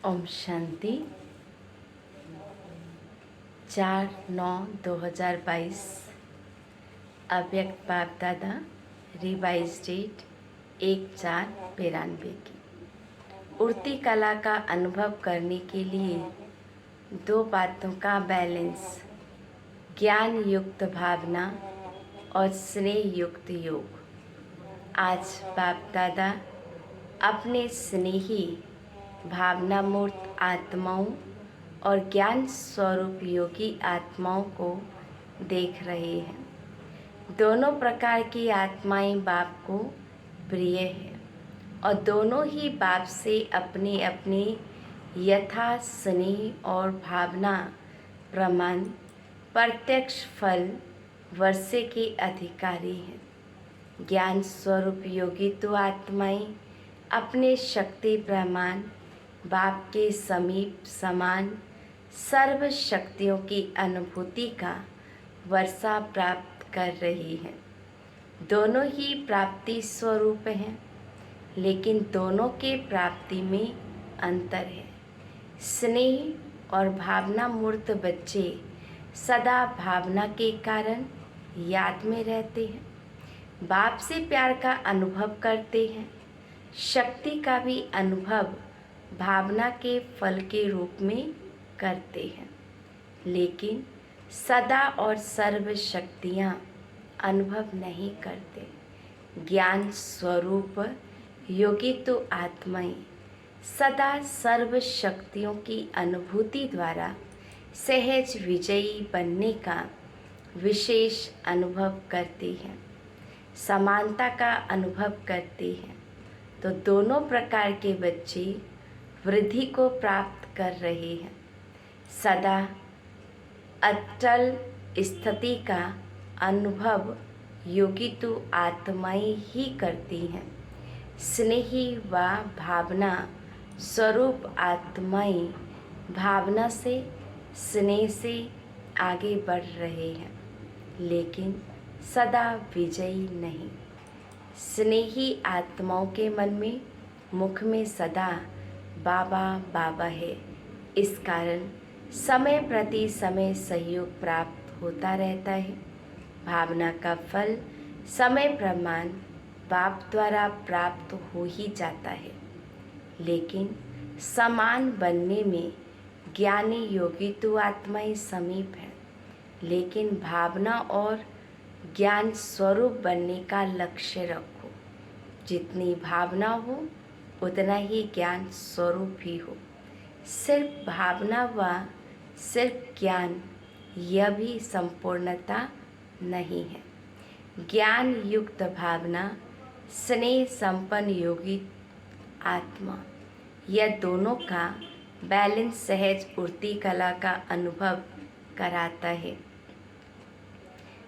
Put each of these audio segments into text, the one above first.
ओम शांति। 4/9/2022 अव्यक्त बाप दादा रिवाइज डेट 1/4/92 की उड़ती कला का अनुभव करने के लिए दो बातों का बैलेंस, ज्ञान युक्त भावना और स्नेह युक्त योग। आज बाप दादा अपने स्नेही भावना मूर्त आत्माओं और ज्ञान स्वरूप योगी आत्माओं को देख रहे हैं। दोनों प्रकार की आत्माएं बाप को प्रिय हैं और दोनों ही बाप से अपने अपने यथा स्नेह और भावना प्रमाण प्रत्यक्ष फल वर्षे के अधिकारी हैं। ज्ञान स्वरूप योगी तो आत्माएं अपने शक्ति प्रमाण बाप के समीप समान सर्व शक्तियों की अनुभूति का वर्षा प्राप्त कर रही है। दोनों ही प्राप्ति स्वरूप हैं, लेकिन दोनों के प्राप्ति में अंतर है। स्नेह और भावना मूर्त बच्चे सदा भावना के कारण याद में रहते हैं, बाप से प्यार का अनुभव करते हैं, शक्ति का भी अनुभव भावना के फल के रूप में करते हैं, लेकिन सदा और सर्व शक्तियाँ अनुभव नहीं करते। ज्ञान स्वरूप योगी तो आत्माएं सदा सर्व शक्तियों की अनुभूति द्वारा सहज विजयी बनने का विशेष अनुभव करते हैं, समानता का अनुभव करते हैं। तो दोनों प्रकार के बच्चे वृद्धि को प्राप्त कर रहे हैं। सदा अटल स्थिति का अनुभव योगी तो आत्माएं ही करती हैं। स्नेही व भावना स्वरूप आत्माएं भावना से स्नेह से आगे बढ़ रहे हैं, लेकिन सदा विजयी नहीं। स्नेही आत्माओं के मन में मुख में सदा बाबा बाबा है। इस कारण समय प्रति समय सहयोग प्राप्त होता रहता है। भावना का फल समय प्रमाण बाप द्वारा प्राप्त हो ही जाता है, लेकिन समान बनने में ज्ञानी योगी तो आत्माएं समीप है, लेकिन भावना और ज्ञान स्वरूप बनने का लक्ष्य रखो। जितनी भावना हो उतना ही ज्ञान स्वरूप ही हो। सिर्फ भावना व सिर्फ ज्ञान यह भी संपूर्णता नहीं है। ज्ञान युक्त भावना स्नेह संपन्न योगी आत्मा, यह दोनों का बैलेंस सहज उड़ती कला का अनुभव कराता है।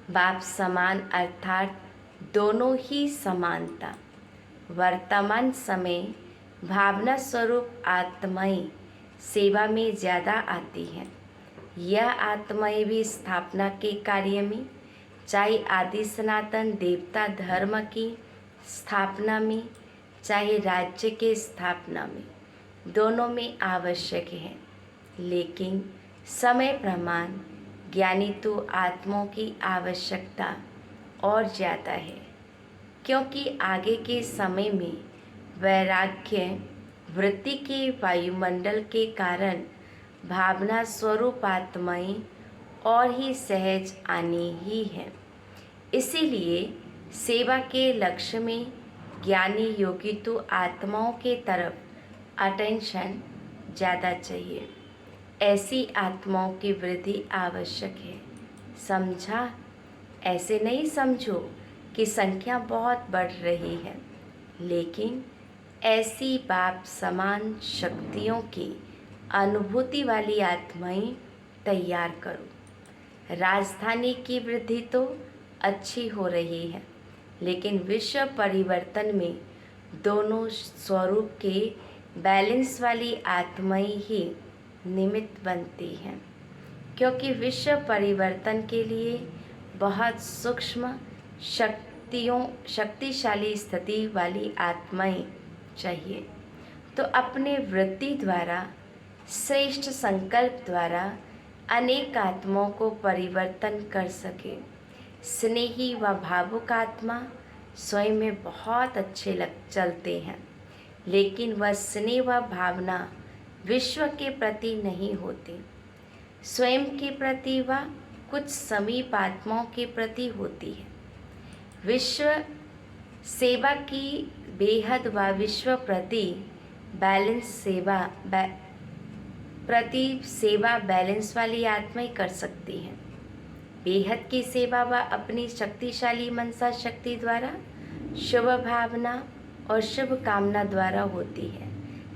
बाप समान अर्थात दोनों ही समानता। वर्तमान समय भावना स्वरूप आत्माएं सेवा में ज़्यादा आती हैं। यह आत्माएं भी स्थापना के कार्य में, चाहे आदि सनातन देवता धर्म की स्थापना में, चाहे राज्य के स्थापना में, दोनों में आवश्यक है। लेकिन समय प्रमाण ज्ञानी तो आत्माओं की आवश्यकता और ज़्यादा है, क्योंकि आगे के समय में वैराग्य वृत्ति के वायुमंडल के कारण भावना स्वरूप आत्माएं और ही सहज आनी ही है। इसीलिए सेवा के लक्ष्य में ज्ञानी योगी तो आत्माओं के तरफ अटेंशन ज़्यादा चाहिए। ऐसी आत्माओं की वृद्धि आवश्यक है। समझा? ऐसे नहीं समझो कि संख्या बहुत बढ़ रही है, लेकिन ऐसी बाप समान शक्तियों की अनुभूति वाली आत्माएं तैयार करो। राजधानी की वृद्धि तो अच्छी हो रही है, लेकिन विश्व परिवर्तन में दोनों स्वरूप के बैलेंस वाली आत्माएं ही निमित्त बनती हैं, क्योंकि विश्व परिवर्तन के लिए बहुत सूक्ष्म शक्तिशाली स्थिति वाली आत्माएं चाहिए। तो अपने वृत्ति द्वारा श्रेष्ठ संकल्प द्वारा अनेक आत्माओं को परिवर्तन कर सके। स्नेही व भावुक आत्मा स्वयं में बहुत अच्छे चलते हैं, लेकिन वह स्नेह व भावना विश्व के प्रति नहीं होती। स्वयं के प्रति व कुछ समीप आत्माओं के प्रति होती है। विश्व सेवा की बेहद व विश्व प्रति सेवा बैलेंस वाली आत्मा ही कर सकती है। बेहद की सेवा वह अपनी शक्तिशाली मनसा शक्ति द्वारा, शुभ भावना और शुभ कामना द्वारा होती है।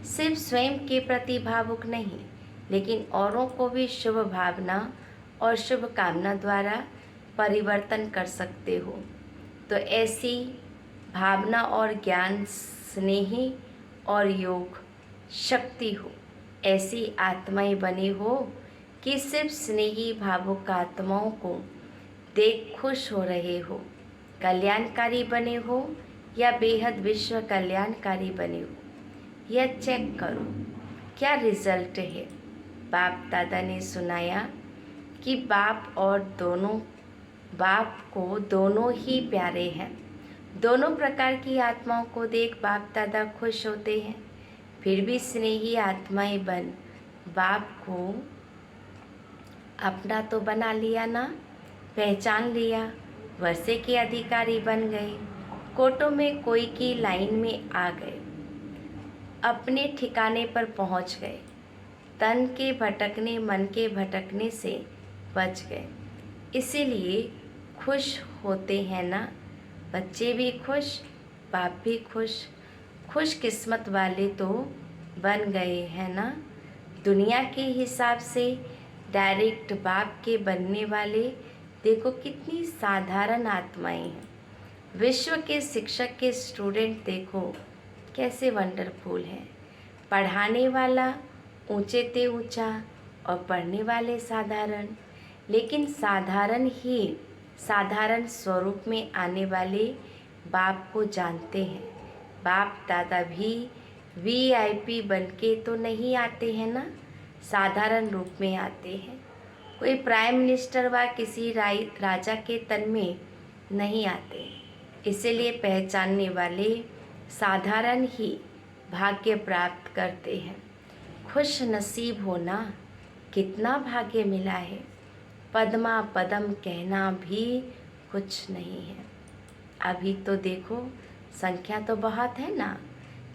सिर्फ स्वयं के प्रति भावुक नहीं, लेकिन औरों को भी शुभ भावना और शुभ कामना द्वारा परिवर्तन कर सकते हो। तो ऐसी भावना और ज्ञान, स्नेही और योग शक्ति हो, ऐसी आत्माएं बनी हो कि सिर्फ स्नेही भावुक आत्माओं को देख खुश हो रहे हो, कल्याणकारी बने हो या बेहद विश्व कल्याणकारी बने हो, यह चेक करो क्या रिजल्ट है। बाप दादा ने सुनाया कि बाप को दोनों ही प्यारे हैं। दोनों प्रकार की आत्माओं को देख बाप दादा खुश होते हैं। फिर भी स्नेही आत्माएं बन बाप को अपना तो बना लिया ना, पहचान लिया, वर्षे के अधिकारी बन गए, कोटों में कोई की लाइन में आ गए, अपने ठिकाने पर पहुंच गए, तन के भटकने मन के भटकने से बच गए। इसीलिए खुश होते हैं ना, बच्चे भी खुश, बाप भी खुश। खुश किस्मत वाले तो बन गए हैं ना। दुनिया के हिसाब से डायरेक्ट बाप के बनने वाले देखो कितनी साधारण आत्माएं हैं। विश्व के शिक्षक के स्टूडेंट देखो कैसे वंडरफुल हैं। पढ़ाने वाला ऊंचे ते ऊंचा और पढ़ने वाले साधारण, लेकिन साधारण स्वरूप में आने वाले बाप को जानते हैं। बाप दादा भी VIP बनके तो नहीं आते हैं ना, साधारण रूप में आते हैं। कोई प्राइम मिनिस्टर व किसी राजा के तन में नहीं आते। इसीलिए पहचानने वाले साधारण ही भाग्य प्राप्त करते हैं। खुश नसीब होना कितना भाग्य मिला है। पद्मा पदम कहना भी कुछ नहीं है। अभी तो देखो संख्या तो बहुत है ना।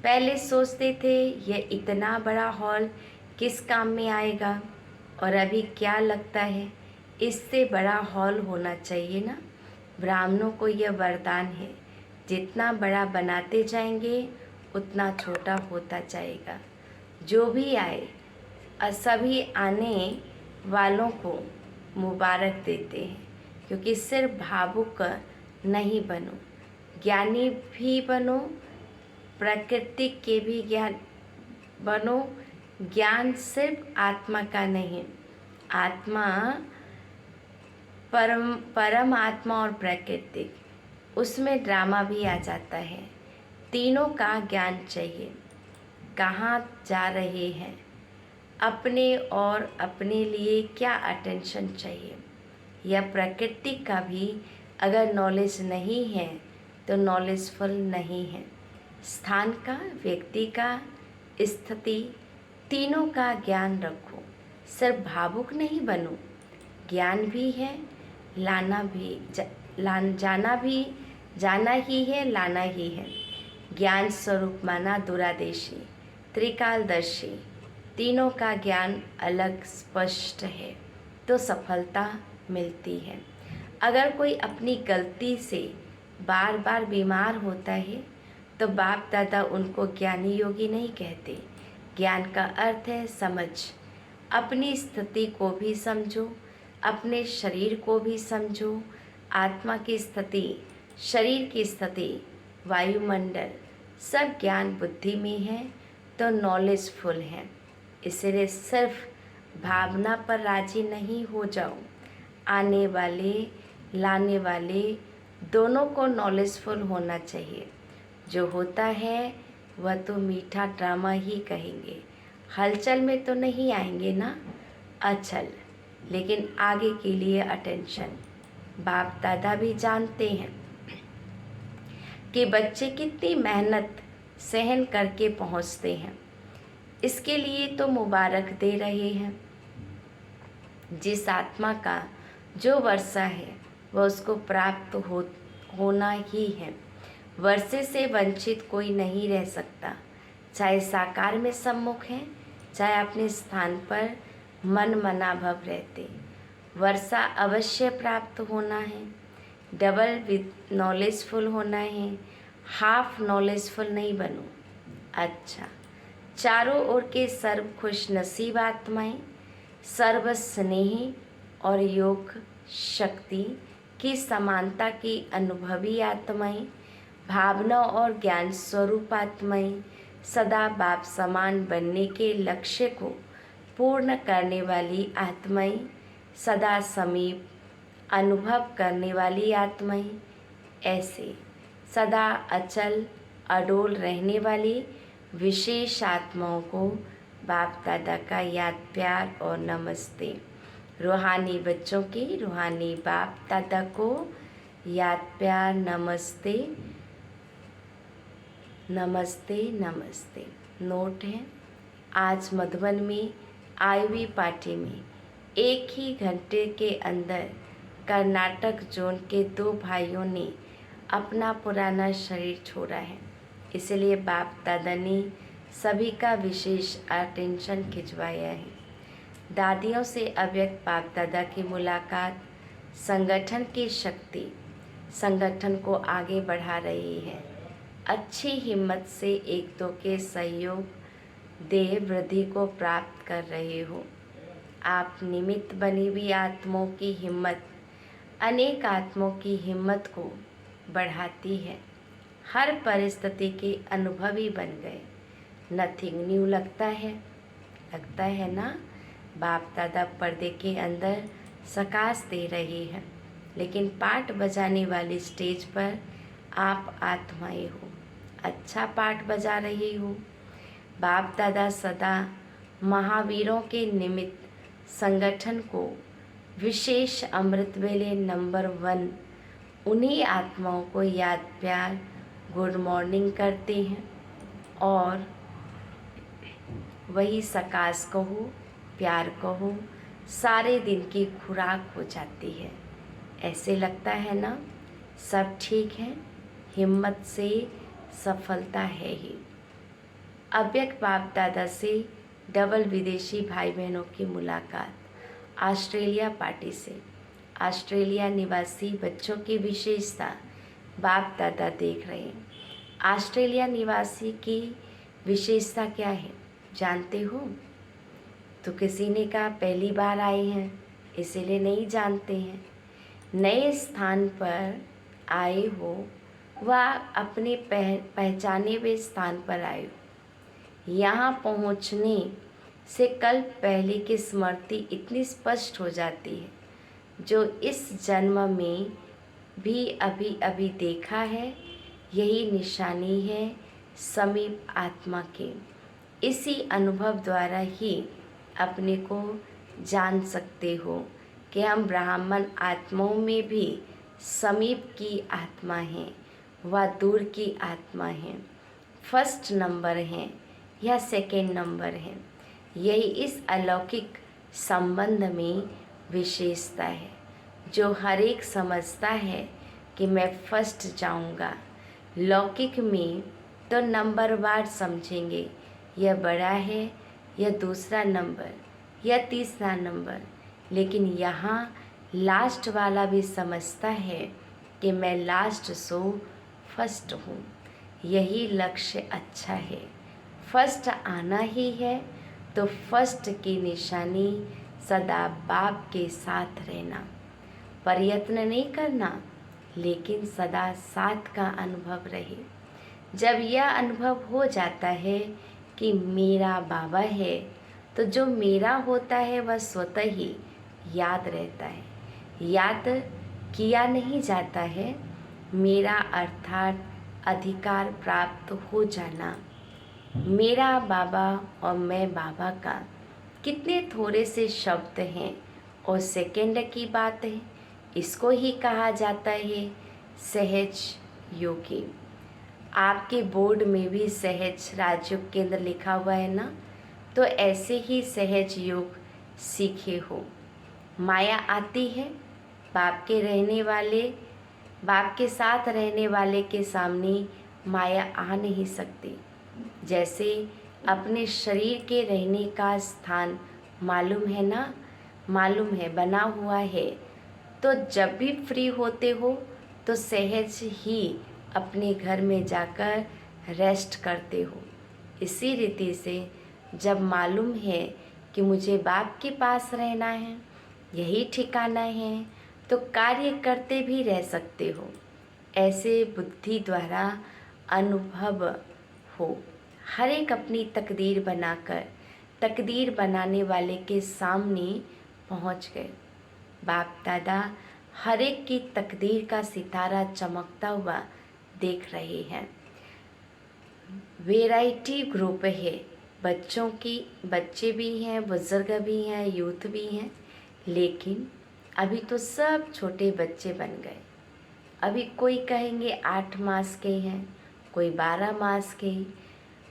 पहले सोचते थे यह इतना बड़ा हॉल किस काम में आएगा, और अभी क्या लगता है इससे बड़ा हॉल होना चाहिए ना। ब्राह्मणों को यह वरदान है, जितना बड़ा बनाते जाएंगे उतना छोटा होता जाएगा। जो भी आए सभी आने वालों को मुबारक देते हैं, क्योंकि सिर्फ भावुक नहीं बनो, ज्ञानी भी बनो, प्रकृति के भी ज्ञान बनो। ज्ञान सिर्फ आत्मा का नहीं, आत्मा परम आत्मा और प्राकृतिक, उसमें ड्रामा भी आ जाता है। तीनों का ज्ञान चाहिए। कहाँ जा रहे हैं, अपने और अपने लिए क्या अटेंशन चाहिए। यह प्रकृति का भी अगर नॉलेज नहीं है तो नॉलेजफुल नहीं है। स्थान का, व्यक्ति का, स्थिति, तीनों का ज्ञान रखो। सिर्फ भावुक नहीं बनो, ज्ञान भी है, जाना ही है, लाना ही है। ज्ञान स्वरूप माना दुरादेशी, त्रिकालदर्शी, तीनों का ज्ञान अलग स्पष्ट है तो सफलता मिलती है। अगर कोई अपनी गलती से बार बार बीमार होता है तो बाप दादा उनको ज्ञानी योगी नहीं कहते। ज्ञान का अर्थ है समझ। अपनी स्थिति को भी समझो, अपने शरीर को भी समझो। आत्मा की स्थिति, शरीर की स्थिति, वायुमंडल, सब ज्ञान बुद्धि में है तो नॉलेजफुल है। इसलिए सिर्फ भावना पर राजी नहीं हो जाओ। आने वाले, लाने वाले दोनों को नॉलेजफुल होना चाहिए। जो होता है वह तो मीठा ड्रामा ही कहेंगे। हलचल में तो नहीं आएंगे ना, अचल, लेकिन आगे के लिए अटेंशन। बाप दादा भी जानते हैं कि बच्चे कितनी मेहनत सहन करके पहुंचते हैं, इसके लिए तो मुबारक दे रहे हैं। जिस आत्मा का जो वर्षा है वह उसको प्राप्त होना ही है। वर्षे से वंचित कोई नहीं रह सकता, चाहे साकार में सम्मुख है, चाहे अपने स्थान पर मन मनाभव रहते। वर्षा अवश्य प्राप्त होना है। डबल विद नॉलेजफुल होना है, हाफ नॉलेजफुल नहीं बनो। अच्छा, चारों ओर के सर्व खुश नसीब आत्माएं, सर्व स्नेही और योग शक्ति की समानता की अनुभवी आत्माएं, भावना और ज्ञान स्वरूप आत्माएं, सदा बाप समान बनने के लक्ष्य को पूर्ण करने वाली आत्माएं, सदा समीप अनुभव करने वाली आत्माएं, ऐसे सदा अचल अडोल रहने वाली विशेष आत्माओं को बाप दादा का याद प्यार और नमस्ते। रूहानी बच्चों की रूहानी बाप दादा को याद प्यार नमस्ते नमस्ते नमस्ते। नोट है, आज मधुबन में आईवी पार्टी में एक ही घंटे के अंदर कर्नाटक जोन के 2 भाइयों ने अपना पुराना शरीर छोड़ा है। इसलिए बाप दादा ने सभी का विशेष अटेंशन खिंचवाया है। दादियों से अव्यक्त बाप दादा की मुलाकात संगठन की शक्ति संगठन को आगे बढ़ा रही है। अच्छी हिम्मत से एक दो के सहयोग देह वृद्धि को प्राप्त कर रहे हो। आप निमित्त बनी हुई आत्माओं की हिम्मत अनेक आत्माओं की हिम्मत को बढ़ाती है। हर परिस्थिति के अनुभवी बन गए। नथिंग न्यू लगता है ना। बाप दादा पर्दे के अंदर सकाश दे रही है, लेकिन पाठ बजाने वाली स्टेज पर आप आत्माएं हो, अच्छा पाठ बजा रही हो। बाप दादा सदा महावीरों के निमित्त संगठन को विशेष अमृत वेले नंबर 1 उन्हीं आत्माओं को याद प्यार गुड मॉर्निंग करते हैं और वही सकाश कहो प्यार कहो सारे दिन की खुराक हो जाती है। ऐसे लगता है ना। सब ठीक है, हिम्मत से सफलता है ही। अव्यक्त बाप दादा से डबल विदेशी भाई बहनों की मुलाकात ऑस्ट्रेलिया पार्टी से। ऑस्ट्रेलिया निवासी बच्चों की विशेषता बाप दादा देख रहे हैं। ऑस्ट्रेलिया निवासी की विशेषता क्या है जानते हो? तो किसी ने कहा पहली बार आए हैं इसीलिए नहीं जानते हैं। नए स्थान पर आए हो व अपने पहचाने हुए स्थान पर आए हो। यहाँ पहुँचने से कल पहले की स्मृति इतनी स्पष्ट हो जाती है जो इस जन्म में भी अभी अभी देखा है। यही निशानी है समीप आत्मा के। इसी अनुभव द्वारा ही अपने को जान सकते हो कि हम ब्राह्मण आत्माओं में भी समीप की आत्मा हैं व दूर की आत्मा हैं, फर्स्ट नंबर हैं या सेकेंड नंबर हैं। यही इस अलौकिक संबंध में विशेषता है जो हर एक समझता है कि मैं फर्स्ट जाऊंगा। लौकिक में तो नंबरवार समझेंगे, यह बड़ा है या दूसरा नंबर या तीसरा नंबर, लेकिन यहाँ लास्ट वाला भी समझता है कि मैं लास्ट सो फर्स्ट हूँ। यही लक्ष्य अच्छा है, फर्स्ट आना ही है। तो फर्स्ट की निशानी सदा बाप के साथ रहना, प्रयत्न नहीं करना, लेकिन सदा साथ का अनुभव रहे। जब यह अनुभव हो जाता है कि मेरा बाबा है, तो जो मेरा होता है वह स्वतः ही याद रहता है। याद किया नहीं जाता है। मेरा अर्थात अधिकार प्राप्त हो जाना, मेरा बाबा और मैं बाबा का कितने थोड़े से शब्द हैं और सेकंड की बात है। इसको ही कहा जाता है सहज योगी। आपके बोर्ड में भी सहज राजयोग केंद्र लिखा हुआ है ना, तो ऐसे ही सहज योग सीखे हो। माया आती है, बाप के साथ रहने वाले के सामने माया आ नहीं सकती। जैसे अपने शरीर के रहने का स्थान मालूम है ना, मालूम है, बना हुआ है, तो जब भी फ्री होते हो तो सहज ही अपने घर में जाकर रेस्ट करते हो। इसी रीति से जब मालूम है कि मुझे बाप के पास रहना है, यही ठिकाना है, तो कार्य करते भी रह सकते हो। ऐसे बुद्धि द्वारा अनुभव हो। हर एक अपनी तकदीर बनाकर तकदीर बनाने वाले के सामने पहुंच गए। बाप दादा हर एक की तकदीर का सितारा चमकता हुआ देख रहे हैं। वैरायटी ग्रुप है, बच्चे भी हैं, बुजुर्ग भी हैं, यूथ भी हैं, लेकिन अभी तो सब छोटे बच्चे बन गए। अभी कोई कहेंगे 8 मास के हैं, कोई 12 मास के।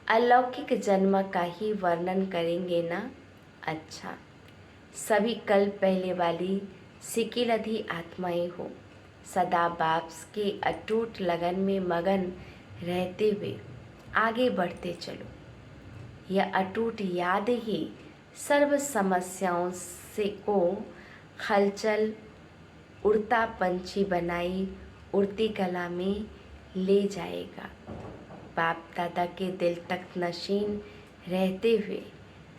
अलौकिक जन्म का ही वर्णन करेंगे ना। अच्छा, सभी कल पहले वाली सिकिलधी आत्माएं हो। सदा बाप के अटूट लगन में मगन रहते हुए आगे बढ़ते चलो। यह अटूट याद ही सर्व समस्याओं से को हलचल उड़ता पंछी बनाई उड़ती कला में ले जाएगा। बाप दादा के दिल तक नशीन रहते हुए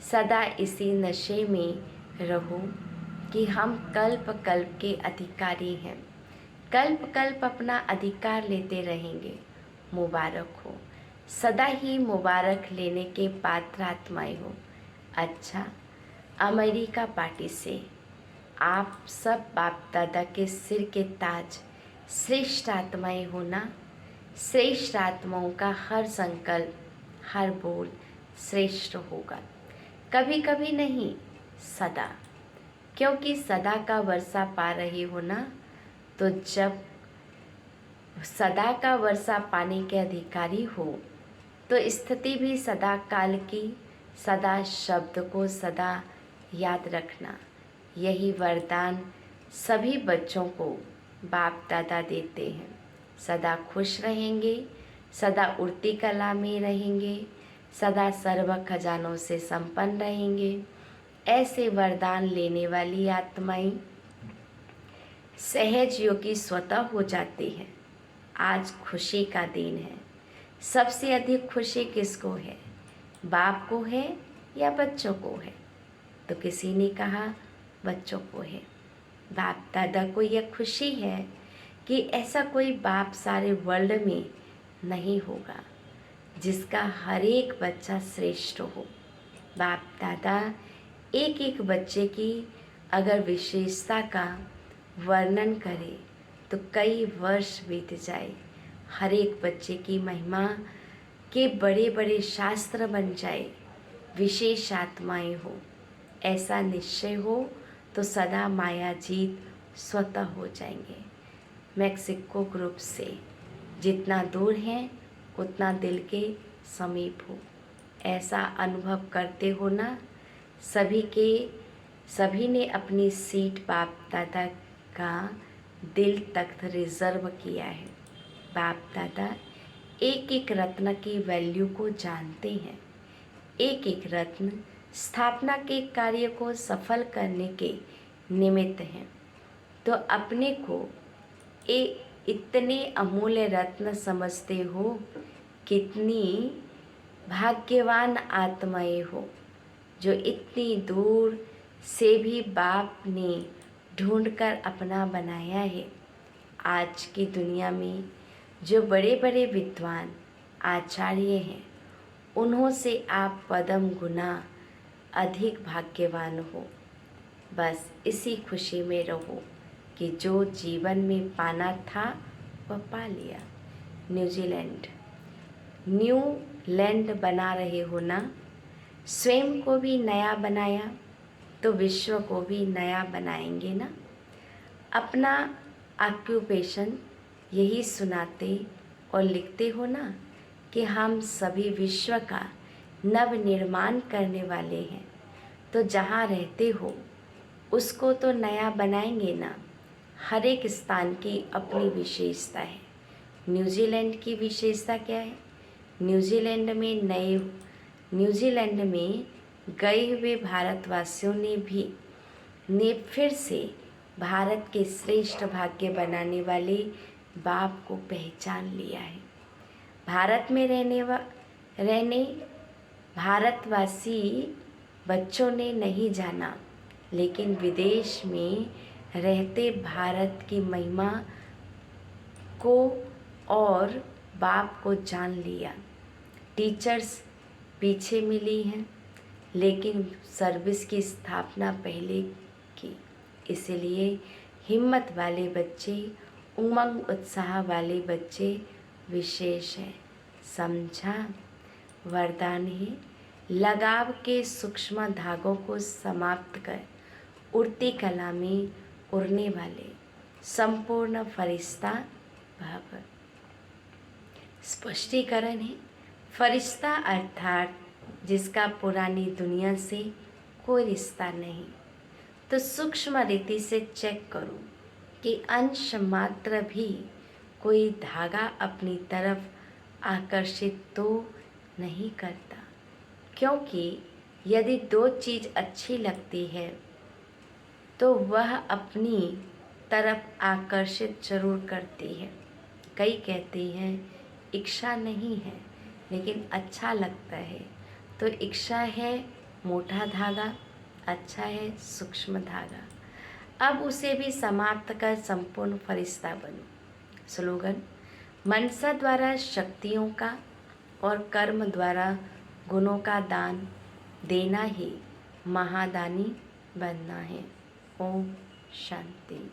सदा इसी नशे में रहो कि हम कल्प कल्प के अधिकारी हैं। कल्प कल्प अपना अधिकार लेते रहेंगे। मुबारक हो, सदा ही मुबारक लेने के पात्र आत्माएं हो। अच्छा, अमेरिका पार्टी से आप सब बाप दादा के सिर के ताज श्रेष्ठ आत्माएं हो ना। श्रेष्ठ आत्माओं का हर संकल्प, हर बोल श्रेष्ठ होगा। कभी कभी नहीं, सदा, क्योंकि सदा का वर्षा पा रहे हो ना। तो जब सदा का वर्षा पाने के अधिकारी हो तो स्थिति भी सदा काल की। सदा शब्द को सदा याद रखना, यही वरदान सभी बच्चों को बाप दादा देते हैं। सदा खुश रहेंगे, सदा उड़ती कला में रहेंगे, सदा सर्व खजानों से संपन्न रहेंगे। ऐसे वरदान लेने वाली आत्माएं सहज योगी स्वतः हो जाती हैं। आज खुशी का दिन है। सबसे अधिक खुशी किसको है? बाप को है या बच्चों को है? तो किसी ने कहा बच्चों को है। बाप दादा को यह खुशी है कि ऐसा कोई बाप सारे वर्ल्ड में नहीं होगा जिसका हर एक बच्चा श्रेष्ठ हो। बाप दादा एक एक बच्चे की अगर विशेषता का वर्णन करे तो कई वर्ष बीत जाए। हर एक बच्चे की महिमा के बड़े बड़े शास्त्र बन जाए। विशेष आत्माएं हो, ऐसा निश्चय हो तो सदा माया जीत स्वतः हो जाएंगे। मैक्सिको ग्रुप से जितना दूर हैं उतना दिल के समीप हो। ऐसा अनुभव करते हो ना। सभी ने अपनी सीट बाप दादा का दिल तक रिजर्व किया है। बाप दादा एक एक रत्न की वैल्यू को जानते हैं। एक एक रत्न स्थापना के कार्य को सफल करने के निमित्त हैं। तो अपने को इतने अमूल्य रत्न समझते हो। कितनी भाग्यवान आत्माएं हो जो इतनी दूर से भी बाप ने ढूंढकर अपना बनाया है। आज की दुनिया में जो बड़े बड़े विद्वान आचार्य हैं, उन्हों से आप पदम गुना अधिक भाग्यवान हो। बस इसी खुशी में रहो कि जो जीवन में पाना था वह पा लिया। न्यू लैंड बना रहे हो ना। स्वयं को भी नया बनाया तो विश्व को भी नया बनाएंगे ना। अपना ऑक्यूपेशन यही सुनाते और लिखते हो ना कि हम सभी विश्व का नव निर्माण करने वाले हैं। तो जहाँ रहते हो उसको तो नया बनाएंगे ना। हर एक स्थान की अपनी विशेषता है। न्यूजीलैंड की विशेषता क्या है? न्यूजीलैंड में गए हुए भारतवासियों ने फिर से भारत के श्रेष्ठ भाग्य बनाने वाले बाप को पहचान लिया है। भारत में रहने भारतवासी बच्चों ने नहीं जाना, लेकिन विदेश में रहते भारत की महिमा को और बाप को जान लिया। टीचर्स पीछे मिली हैं, लेकिन सर्विस की स्थापना पहले की। इसलिए हिम्मत वाले बच्चे, उमंग उत्साह वाले बच्चे विशेष हैं। समझा? वरदान है, लगाव के सूक्ष्म धागों को समाप्त कर उड़ती कला में उड़ने वाले संपूर्ण फरिश्ता भव। स्पष्टीकरण है, फरिश्ता अर्थात जिसका पुरानी दुनिया से कोई रिश्ता नहीं। तो सूक्ष्म रीति से चेक करो कि अंश मात्र भी कोई धागा अपनी तरफ आकर्षित तो नहीं करता, क्योंकि यदि दो चीज़ अच्छी लगती है तो वह अपनी तरफ आकर्षित जरूर करती है। कई कहते हैं इच्छा नहीं है लेकिन अच्छा लगता है। तो इच्छा है मोटा धागा, अच्छा है सूक्ष्म धागा। अब उसे भी समाप्त कर संपूर्ण फरिश्ता बनो। स्लोगन, मनसा द्वारा शक्तियों का और कर्म द्वारा गुणों का दान देना ही महादानी बनना है। ओम शांति।